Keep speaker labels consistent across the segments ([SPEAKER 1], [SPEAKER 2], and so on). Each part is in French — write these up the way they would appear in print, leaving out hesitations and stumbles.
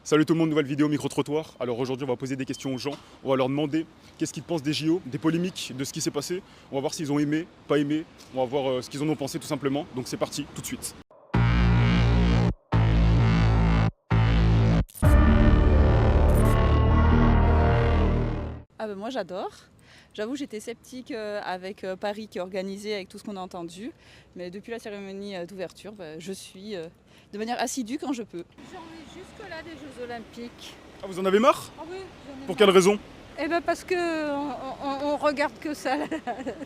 [SPEAKER 1] Salut tout le monde, nouvelle vidéo micro-trottoir. Alors aujourd'hui on va poser des questions aux gens, on va leur demander qu'est-ce qu'ils pensent des JO, des polémiques, de ce qui s'est passé. On va voir s'ils ont aimé, pas aimé, on va voir ce qu'ils en ont pensé tout simplement. Donc c'est parti, tout de suite.
[SPEAKER 2] Ah ben moi j'adore. J'avoue j'étais sceptique avec Paris qui est organisé, avec tout ce qu'on a entendu. Mais depuis la cérémonie d'ouverture, je suis de manière assidue quand je peux.
[SPEAKER 3] J'en ai jusque-là des Jeux Olympiques.
[SPEAKER 1] Ah, vous en avez marre?
[SPEAKER 3] Ah oui, j'en ai
[SPEAKER 1] Pour quelle raison?
[SPEAKER 3] Eh bien parce que on regarde que ça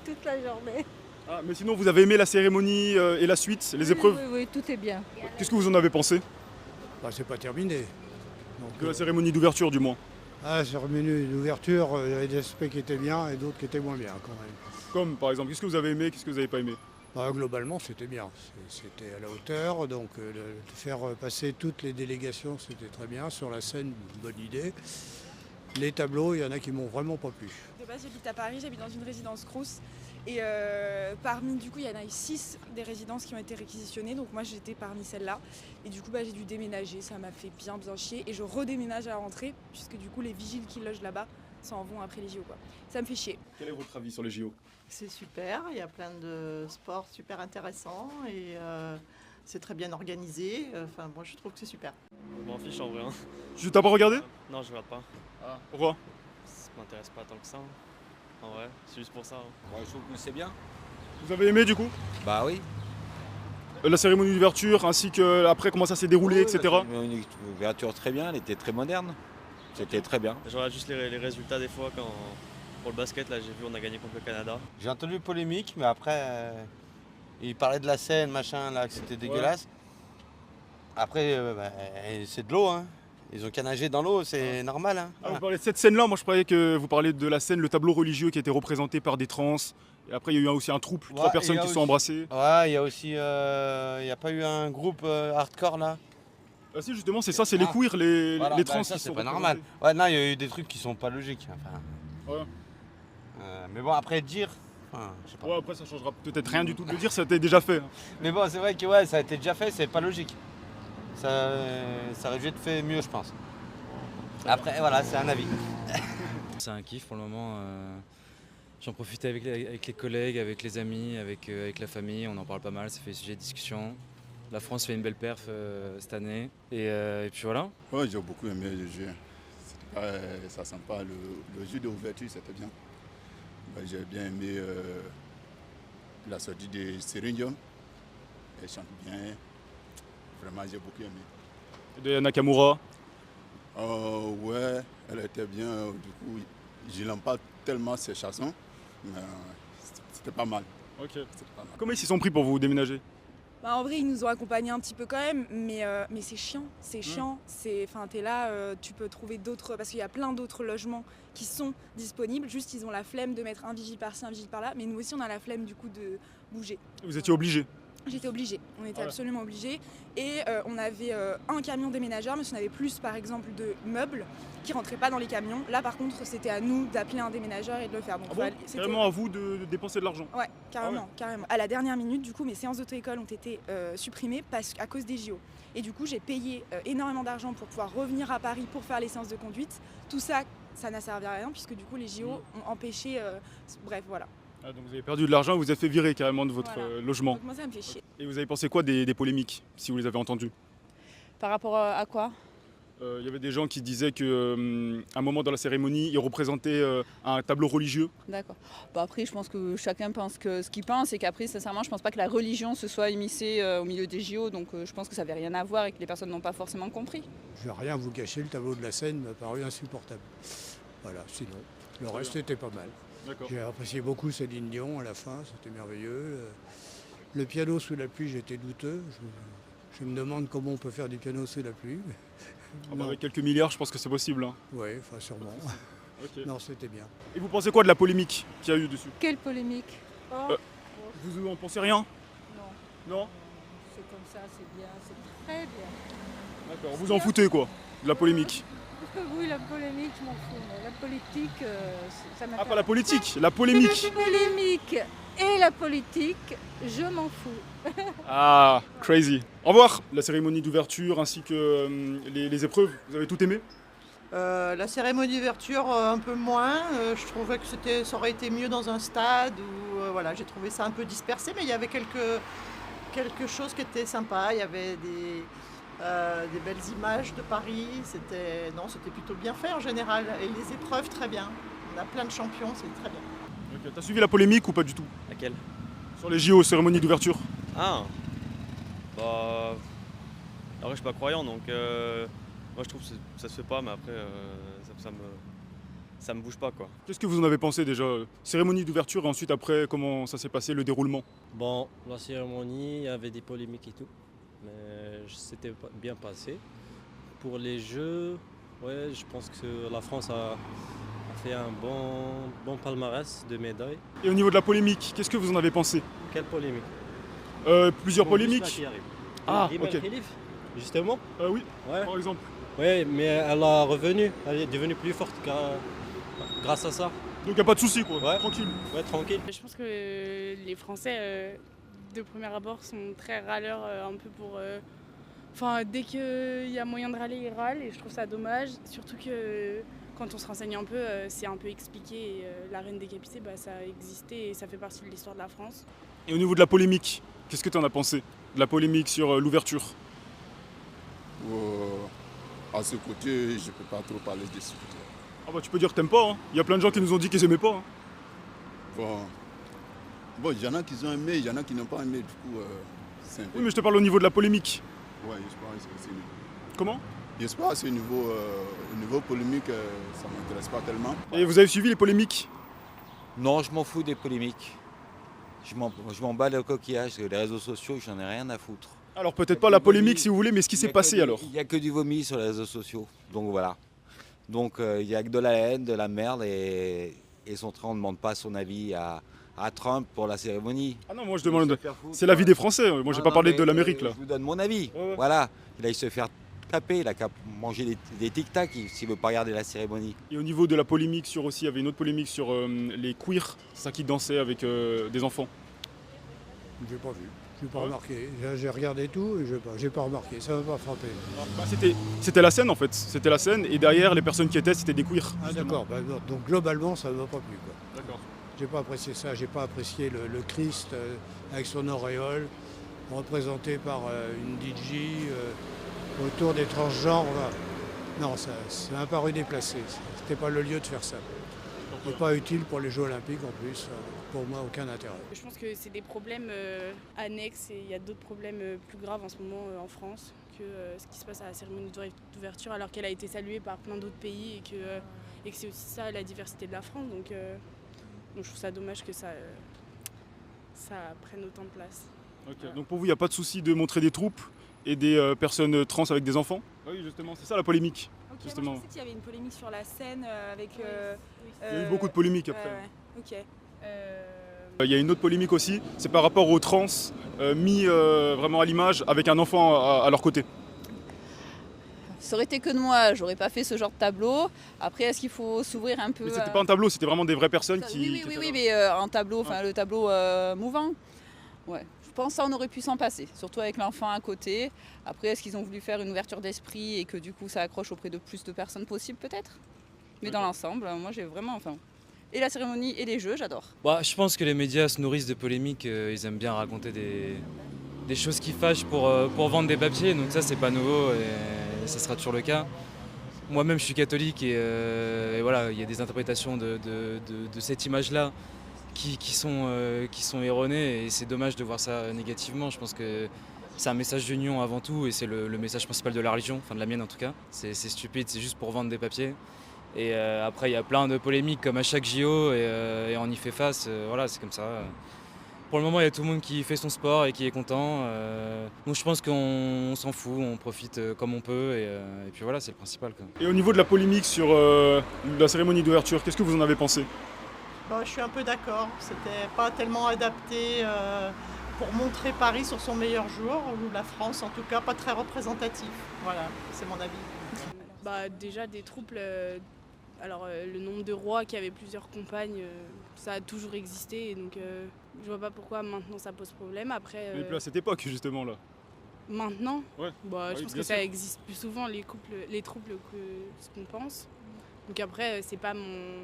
[SPEAKER 3] toute la journée.
[SPEAKER 1] Ah, mais sinon vous avez aimé la cérémonie et la suite, les épreuves?
[SPEAKER 3] Oui, tout est bien.
[SPEAKER 1] Qu'est-ce que vous en avez pensé?
[SPEAKER 4] Bah, c'est pas terminé. Donc,
[SPEAKER 1] De la cérémonie d'ouverture du moins.
[SPEAKER 4] la cérémonie d'ouverture, il y avait des aspects qui étaient bien et d'autres qui étaient moins bien quand même.
[SPEAKER 1] Comme par exemple, qu'est-ce que vous avez aimé, qu'est-ce que vous n'avez pas aimé?
[SPEAKER 4] Bah, globalement, c'était bien. C'était à la hauteur. Donc, de faire passer toutes les délégations, c'était très bien. Sur la scène, bonne idée. Les tableaux, il y en a qui m'ont vraiment pas plu.
[SPEAKER 5] De base, j'habite à Paris, j'habite dans une résidence Crous. Et parmi, du coup, il y en a eu 6 des résidences qui ont été réquisitionnées. Donc moi, j'étais parmi celles-là. Et du coup, j'ai dû déménager. Ça m'a fait bien chier. Et je redéménage à la rentrée, puisque du coup, les vigiles qui logent là-bas s'en vont après les JO, quoi. Ça me fait chier.
[SPEAKER 1] Quel est votre avis sur les JO?
[SPEAKER 6] C'est super, il y a plein de sports super intéressants et c'est très bien organisé. Enfin, moi je trouve que c'est super.
[SPEAKER 7] Je m'en fiche en vrai.
[SPEAKER 1] Tu t'as pas regardé?
[SPEAKER 7] Non, je regarde pas.
[SPEAKER 1] Pourquoi?
[SPEAKER 7] Ça m'intéresse pas tant que ça. En vrai, c'est juste pour ça.
[SPEAKER 8] Ouais, je trouve que c'est bien.
[SPEAKER 1] Vous avez aimé du coup?
[SPEAKER 8] Bah oui.
[SPEAKER 1] La cérémonie d'ouverture ainsi que après comment ça s'est déroulé, etc.
[SPEAKER 8] Une ouverture très bien, elle était très moderne. C'était très bien.
[SPEAKER 7] Je regarde juste les résultats des fois quand. Pour le basket, là j'ai vu on a gagné contre le Canada.
[SPEAKER 9] J'ai entendu polémique, mais après, il parlait de la scène, machin, là, que c'était dégueulasse. Après, c'est de l'eau, hein. Ils ont qu'à nager dans l'eau, c'est normal. Hein.
[SPEAKER 1] Vous parlez de cette scène-là, moi je croyais que vous parliez de la scène, le tableau religieux qui a été représenté par des trans. Et après il y a eu aussi un troupe, 3 personnes qui se sont embrassées.
[SPEAKER 9] Ouais, il y a aussi, il n'y a pas eu un groupe hardcore là.
[SPEAKER 1] Ah si justement c'est ça, c'est les queers, les trans
[SPEAKER 9] ça,
[SPEAKER 1] qui
[SPEAKER 9] c'est
[SPEAKER 1] sont
[SPEAKER 9] pas normal. Ouais, non, il y a eu des trucs qui sont pas logiques. Enfin,
[SPEAKER 1] ouais.
[SPEAKER 9] Mais bon, après dire, je sais pas.
[SPEAKER 1] Ouais, après ça changera peut-être rien du tout de le dire, ça a été déjà fait.
[SPEAKER 9] Mais bon, c'est vrai que ouais, ça a été déjà fait, c'est pas logique. Ça aurait dû être fait mieux, je pense. Après, voilà, c'est un avis.
[SPEAKER 10] C'est un kiff pour le moment. J'en profite avec les collègues, avec les amis, avec la famille. On en parle pas mal, ça fait sujet de discussion. La France fait une belle perf cette année. Et puis voilà.
[SPEAKER 11] Ouais, j'ai beaucoup aimé le jeu. Ça sent pas le jeu d'ouverture, c'était bien. J'ai bien aimé la sortie de Céline Dion. Elle chante bien. Vraiment, j'ai beaucoup aimé.
[SPEAKER 1] Et de Nakamura.
[SPEAKER 11] Ouais, elle était bien. Du coup, je n'aime pas tellement ses chansons, mais c'était pas mal.
[SPEAKER 1] Ok.
[SPEAKER 11] C'était pas mal.
[SPEAKER 1] Comment ils s'y sont pris pour vous déménager?
[SPEAKER 5] Bah, en vrai, ils nous ont accompagnés un petit peu quand même, mais c'est chiant. C'est chiant. Enfin, t'es là, tu peux trouver d'autres, parce qu'il y a plein d'autres logements qui sont disponibles. Juste, ils ont la flemme de mettre un vigile par-ci, un vigile par-là. Mais nous aussi, on a la flemme du coup de bouger.
[SPEAKER 1] Vous étiez obligés?
[SPEAKER 5] J'étais obligée. On était
[SPEAKER 1] Ah ouais.
[SPEAKER 5] absolument obligés. Et on avait un camion déménageur, mais si on avait plus, par exemple, de meubles qui rentraient pas dans les camions. Là, par contre, c'était à nous d'appeler un déménageur et de le faire. Donc,
[SPEAKER 1] Ah bon?
[SPEAKER 5] c'était
[SPEAKER 1] Carrément à vous de dépenser de l'argent?
[SPEAKER 5] Ouais, carrément, carrément. À la dernière minute, du coup, mes séances d'auto-école ont été supprimées à cause des JO. Et du coup, j'ai payé énormément d'argent pour pouvoir revenir à Paris pour faire les séances de conduite. Tout ça, ça n'a servi à rien puisque du coup, les JO ont empêché... bref, voilà.
[SPEAKER 1] Ah, donc vous avez perdu de l'argent, vous vous êtes fait virer carrément de votre
[SPEAKER 5] Voilà.
[SPEAKER 1] logement.
[SPEAKER 5] Donc moi, ça me fait chier.
[SPEAKER 1] Et vous avez pensé quoi des polémiques, si vous les avez entendues?
[SPEAKER 2] Par rapport à quoi?
[SPEAKER 1] Il y avait des gens qui disaient qu'à un moment dans la cérémonie, ils représentaient un tableau religieux.
[SPEAKER 2] D'accord. Après, je pense que chacun pense ce qu'il pense et qu'après, sincèrement, je pense pas que la religion se soit immiscée au milieu des JO. Donc je pense que ça n'avait rien à voir et que les personnes n'ont pas forcément compris.
[SPEAKER 4] Je vais rien vous cacher, le tableau de la scène m'a paru insupportable. Voilà, sinon, le reste était pas mal.
[SPEAKER 1] D'accord.
[SPEAKER 4] J'ai apprécié beaucoup Céline Dion à la fin, c'était merveilleux. Le piano sous la pluie, j'étais douteux. Je me demande comment on peut faire du piano sous la pluie.
[SPEAKER 1] Avec quelques milliards, je pense que c'est possible. Hein.
[SPEAKER 4] Oui, enfin sûrement.
[SPEAKER 1] Ok.
[SPEAKER 4] Non, c'était bien.
[SPEAKER 1] Et vous pensez quoi de la polémique qu'il y a eu dessus?
[SPEAKER 3] Quelle polémique?
[SPEAKER 1] Vous en pensez rien?
[SPEAKER 3] Non,
[SPEAKER 1] Non?
[SPEAKER 3] c'est comme ça, c'est bien, c'est très bien.
[SPEAKER 1] D'accord. Vous en foutez quoi, de la polémique?
[SPEAKER 3] Oui, la polémique, je m'en fous. La politique, ça m'intéresse.
[SPEAKER 1] Ah, pas la politique, la polémique.
[SPEAKER 3] La polémique et la politique, je m'en fous.
[SPEAKER 1] Ah, crazy. Au revoir. La cérémonie d'ouverture ainsi que les épreuves, vous avez tout aimé?
[SPEAKER 6] La cérémonie d'ouverture, un peu moins. Je trouvais que ça aurait été mieux dans un stade où voilà, j'ai trouvé ça un peu dispersé, mais il y avait quelque chose qui était sympa. Il y avait des belles images de Paris. C'était plutôt bien fait en général. Et les épreuves, très bien. On a plein de champions, c'est très bien.
[SPEAKER 1] Okay. T'as suivi la polémique ou pas du tout?
[SPEAKER 7] Laquelle?
[SPEAKER 1] Sur les JO, cérémonie d'ouverture.
[SPEAKER 7] Ah bah. Alors, je suis pas croyant donc. Moi je trouve que ça se fait pas, mais après ça me bouge pas quoi.
[SPEAKER 1] Qu'est-ce que vous en avez pensé déjà? Cérémonie d'ouverture et ensuite après, comment ça s'est passé, le déroulement?
[SPEAKER 12] Bon, la cérémonie, il y avait des polémiques et tout, mais c'était bien passé. Pour les Jeux, ouais, je pense que la France a fait un bon palmarès de médailles.
[SPEAKER 1] Et au niveau de la polémique, qu'est-ce que vous en avez pensé?
[SPEAKER 12] Quelle polémique?
[SPEAKER 1] Plusieurs polémiques.
[SPEAKER 12] Qui arrive.
[SPEAKER 1] Ah,
[SPEAKER 12] Iman
[SPEAKER 1] ok.
[SPEAKER 12] Khelif, justement.
[SPEAKER 1] Oui,
[SPEAKER 12] ouais.
[SPEAKER 1] Par exemple.
[SPEAKER 12] Oui, mais elle a revenu, elle est devenue plus forte grâce à ça.
[SPEAKER 1] Donc il n'y a pas de souci quoi,
[SPEAKER 12] ouais.
[SPEAKER 1] Tranquille.
[SPEAKER 12] Ouais, tranquille.
[SPEAKER 13] Je pense que les Français, de premier abord, sont très râleurs un peu pour... Enfin, dès qu'il y a moyen de râler, ils râlent et je trouve ça dommage. Surtout que quand on se renseigne un peu, c'est un peu expliqué. Et, la reine décapitée, ça a existé et ça fait partie de l'histoire de la France.
[SPEAKER 1] Et au niveau de la polémique, qu'est-ce que tu en as pensé? De la polémique sur l'ouverture?
[SPEAKER 11] À ce côté, je ne peux pas trop parler dessus.
[SPEAKER 1] Ah bah tu peux dire que t'aimes pas, hein. Il y a plein de gens qui nous ont dit qu'ils aimaient pas. Hein.
[SPEAKER 11] Bon, il y en a qui ont aimé, il y en a qui n'ont pas aimé, du coup, c'est un peu...
[SPEAKER 1] Oui, mais je te parle au niveau de la polémique.
[SPEAKER 11] Ouais, j'espère que c'est...
[SPEAKER 1] Comment?
[SPEAKER 11] J'espère que c'est au niveau polémique, ça ne m'intéresse pas tellement.
[SPEAKER 1] Et vous avez suivi les polémiques?
[SPEAKER 8] Non, je m'en fous des polémiques. Je m'en bats le coquillage, les réseaux sociaux, j'en ai rien à foutre.
[SPEAKER 1] Alors peut-être pas la polémique si vous voulez, mais ce qui s'est passé alors?
[SPEAKER 8] Il n'y a que du vomi sur les réseaux sociaux, donc voilà. Donc il n'y a que de la haine, de la merde et son train, on ne demande pas son avis à Trump pour la cérémonie.
[SPEAKER 1] Ah non, moi je demande, c'est l'avis des Français, moi j'ai pas parlé de l'Amérique là.
[SPEAKER 8] Je vous donne mon avis, voilà. Il aille se faire taper, il a qu'à manger des tic-tac s'il ne veut pas regarder la cérémonie.
[SPEAKER 1] Et au niveau de la polémique sur aussi, il y avait une autre polémique sur les queers, ça qui dansaient avec des enfants.
[SPEAKER 4] J'ai pas vu. Je n'ai pas remarqué. J'ai regardé tout et je n'ai pas remarqué. Ça ne m'a pas frappé.
[SPEAKER 1] C'était la scène en fait. C'était la scène et derrière les personnes qui étaient, c'était des queers.
[SPEAKER 4] Ah d'accord. Donc globalement, ça ne m'a pas plu.
[SPEAKER 1] D'accord.
[SPEAKER 4] J'ai pas apprécié ça. J'ai pas apprécié le Christ avec son auréole représenté par une DJ autour des transgenres. Non, ça m'a paru déplacé. C'était pas le lieu de faire ça. Et pas utile pour les Jeux Olympiques en plus. Pour moi, aucun intérêt.
[SPEAKER 13] Je pense que c'est des problèmes annexes et il y a d'autres problèmes plus graves en ce moment en France que ce qui se passe à la cérémonie d'ouverture alors qu'elle a été saluée par plein d'autres pays et que c'est aussi ça la diversité de la France. Donc je trouve ça dommage que ça prenne autant de place.
[SPEAKER 1] Okay. Donc pour vous, il n'y a pas de souci de montrer des troupes et des personnes trans avec des enfants? Oui, justement, c'est ça la polémique.
[SPEAKER 5] Ok,
[SPEAKER 1] justement.
[SPEAKER 5] moi je pensais qu'il y avait une polémique sur la scène avec...
[SPEAKER 1] Il y a eu beaucoup de polémiques après.
[SPEAKER 5] Ok.
[SPEAKER 1] Il y a une autre polémique aussi, c'est par rapport aux trans mis vraiment à l'image avec un enfant à leur côté.
[SPEAKER 2] Ça aurait été que de moi, j'aurais pas fait ce genre de tableau. Après, est-ce qu'il faut s'ouvrir un peu?
[SPEAKER 1] Mais c'était pas un tableau, c'était vraiment des vraies personnes
[SPEAKER 2] qui... Oui, mais un tableau, enfin le tableau mouvant. Ouais. Je pense que ça, on aurait pu s'en passer, surtout avec l'enfant à côté. Après, est-ce qu'ils ont voulu faire une ouverture d'esprit et que du coup ça accroche auprès de plus de personnes possible peut-être? Mais dans l'ensemble, moi j'ai vraiment... Et la cérémonie et les jeux, j'adore.
[SPEAKER 10] Je pense que les médias se nourrissent de polémiques, ils aiment bien raconter des choses qui fâchent pour vendre des papiers, donc ça c'est pas nouveau et ça sera toujours le cas. Moi-même je suis catholique et voilà, il y a des interprétations de cette image-là qui sont erronées et c'est dommage de voir ça négativement. Je pense que c'est un message d'union avant tout et c'est le message principal de la religion, enfin de la mienne en tout cas. C'est stupide, c'est juste pour vendre des papiers. Et après, il y a plein de polémiques comme à chaque JO et on y fait face. Voilà, c'est comme ça. Pour le moment, il y a tout le monde qui fait son sport et qui est content. Donc je pense qu'on s'en fout, on profite comme on peut et puis voilà, c'est le principal, quoi.
[SPEAKER 1] Et au niveau de la polémique sur la cérémonie d'ouverture, qu'est-ce que vous en avez pensé?
[SPEAKER 6] Je suis un peu d'accord. C'était pas tellement adapté pour montrer Paris sur son meilleur jour, ou la France en tout cas, pas très représentatif. Voilà, c'est mon avis.
[SPEAKER 13] Déjà des troupes Alors le nombre de rois qui avaient plusieurs compagnes, ça a toujours existé, et donc je vois pas pourquoi maintenant ça pose problème. Après,
[SPEAKER 1] Mais plus à cette époque, justement, là.
[SPEAKER 13] maintenant,
[SPEAKER 1] Ouais.
[SPEAKER 13] je
[SPEAKER 1] oui,
[SPEAKER 13] pense
[SPEAKER 1] bien
[SPEAKER 13] que ça
[SPEAKER 1] sûr.
[SPEAKER 13] existe plus souvent les troubles que ce qu'on pense. Donc après, c'est pas mon...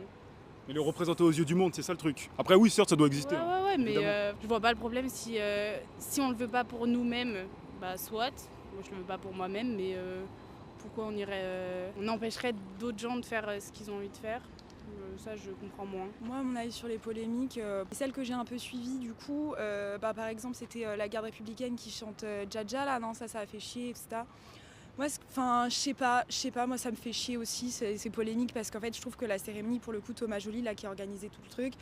[SPEAKER 1] Mais le représenter aux yeux du monde, c'est ça le truc. Après, oui, certes, ça doit exister. hein,
[SPEAKER 13] Ouais, mais
[SPEAKER 1] évidemment.
[SPEAKER 13] je vois pas le problème si on le veut pas pour nous-mêmes, soit. Moi je le veux pas pour moi-même, mais pourquoi on empêcherait d'autres gens de faire ce qu'ils ont envie de faire. Ça, je comprends moins.
[SPEAKER 5] Moi, mon avis sur les polémiques, celle que j'ai un peu suivie, du coup, par exemple, c'était la garde républicaine qui chante Dja là, non, ça a fait chier, etc. Moi, je sais pas, moi ça me fait chier aussi ces polémiques, parce qu'en fait je trouve que la cérémonie, pour le coup, Thomas Joly là qui a organisé tout le truc,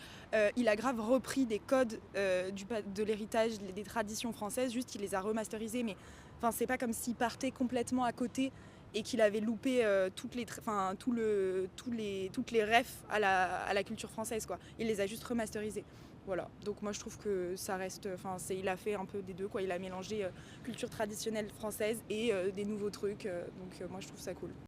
[SPEAKER 5] il a grave repris des codes de l'héritage, des traditions françaises, juste il les a remasterisés, mais c'est pas comme s'il partait complètement à côté et qu'il avait loupé toutes les refs à la culture française, quoi. Il les a juste remasterisés. Voilà, donc moi je trouve que ça reste, il a fait un peu des deux, quoi. Il a mélangé culture traditionnelle française et des nouveaux trucs, donc moi je trouve ça cool.